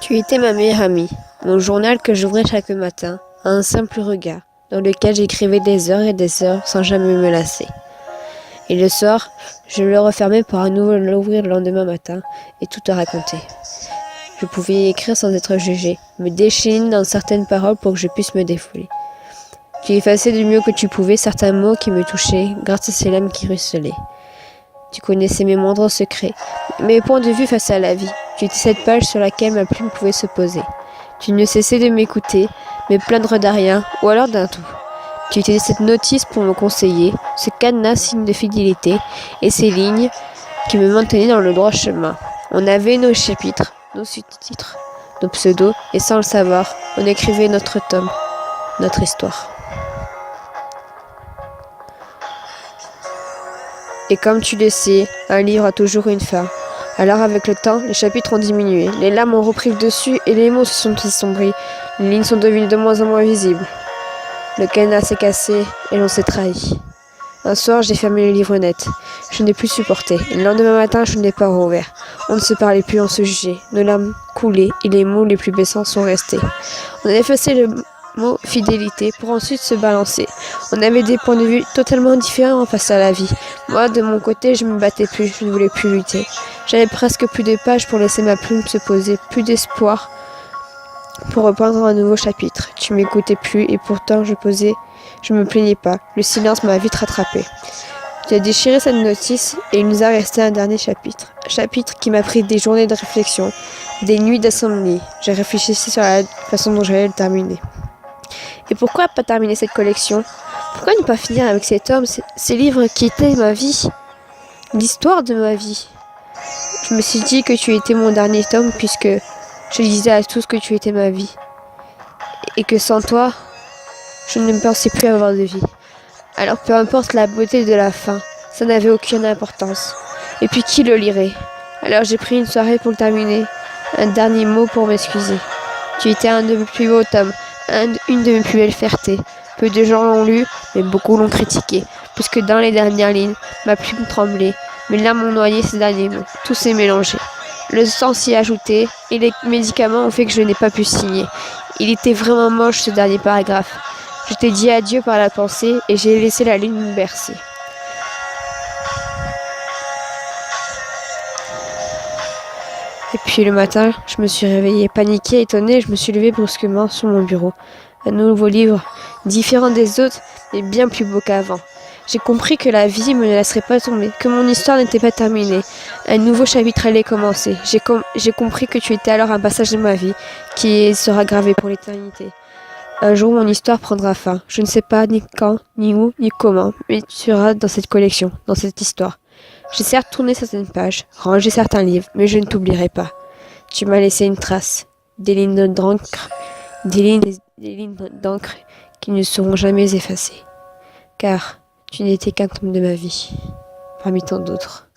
Tu étais ma meilleure amie, mon journal que j'ouvrais chaque matin, à un simple regard, dans lequel j'écrivais des heures et des heures sans jamais me lasser. Et le soir, je le refermais pour à nouveau l'ouvrir le lendemain matin et tout te raconter. Je pouvais y écrire sans être jugée, me déchaîner dans certaines paroles pour que je puisse me défouler. Tu effaçais du mieux que tu pouvais certains mots qui me touchaient grâce à ces lames qui ruisselaient. Tu connaissais mes moindres secrets, mes points de vue face à la vie. Tu étais cette page sur laquelle ma plume pouvait se poser. Tu ne cessais de m'écouter, me plaindre d'un rien ou alors d'un tout. Tu étais cette notice pour me conseiller, ce cadenas signe de fidélité et ces lignes qui me maintenaient dans le droit chemin. On avait nos chapitres, nos sous-titres, nos pseudos et sans le savoir, on écrivait notre tome, notre histoire. Et comme tu le sais, un livre a toujours une fin. Alors avec le temps, les chapitres ont diminué, les lames ont repris le dessus et les mots se sont assombris. Les lignes sont devenues de moins en moins visibles. Le cadenas s'est cassé et l'on s'est trahi. Un soir, j'ai fermé le livre net. Je n'ai plus supporté. Le lendemain matin, je ne l'ai pas rouvert. On ne se parlait plus, on se jugeait. Nos larmes coulaient et les mots les plus blessants sont restés. On a effacé le mot fidélité pour ensuite se balancer. On avait des points de vue totalement différents face à la vie. Moi, de mon côté, je me battais plus, je ne voulais plus lutter. J'avais presque plus de pages pour laisser ma plume se poser, plus d'espoir pour reprendre un nouveau chapitre. Tu m'écoutais plus et pourtant je me plaignais pas. Le silence m'a vite rattrapé. Tu as déchiré cette notice et il nous a resté un dernier chapitre. Un chapitre qui m'a pris des journées de réflexion, des nuits d'insomnie. J'ai réfléchi sur la façon dont j'allais le terminer. Et pourquoi pas terminer cette collection? Pourquoi ne pas finir avec cet homme, ces livres qui étaient ma vie, l'histoire de ma vie? Je me suis dit que tu étais mon dernier tome puisque je disais à tous que tu étais ma vie. Et que sans toi, je ne pensais plus avoir de vie. Alors peu importe la beauté de la fin, ça n'avait aucune importance. Et puis qui le lirait? Alors j'ai pris une soirée pour le terminer, un dernier mot pour m'excuser. Tu étais un de mes plus beaux tomes, une de mes plus belles fiertés. Peu de gens l'ont lu, mais beaucoup l'ont critiqué, puisque dans les dernières lignes, ma plume tremblait, mes larmes ont noyé ces derniers mots, tout s'est mélangé. Le sang s'y est ajouté, et les médicaments ont fait que je n'ai pas pu signer. Il était vraiment moche ce dernier paragraphe. Je t'ai dit adieu par la pensée, et j'ai laissé la lune me bercer. Et puis le matin, je me suis réveillée, paniquée, étonnée, je me suis levée brusquement sur mon bureau. Un nouveau livre, différent des autres, mais bien plus beau qu'avant. J'ai compris que la vie me ne laisserait pas tomber, que mon histoire n'était pas terminée. Un nouveau chapitre allait commencer. J'ai compris que tu étais alors un passage de ma vie, qui sera gravé pour l'éternité. Un jour, mon histoire prendra fin. Je ne sais pas ni quand, ni où, ni comment, mais tu seras dans cette collection, dans cette histoire. J'ai certes tourné certaines pages, rangé certains livres, mais je ne t'oublierai pas. Tu m'as laissé une trace, des lignes d'encre, des lignes d'encre qui ne seront jamais effacées. Car tu n'étais qu'un tome de ma vie, parmi tant d'autres.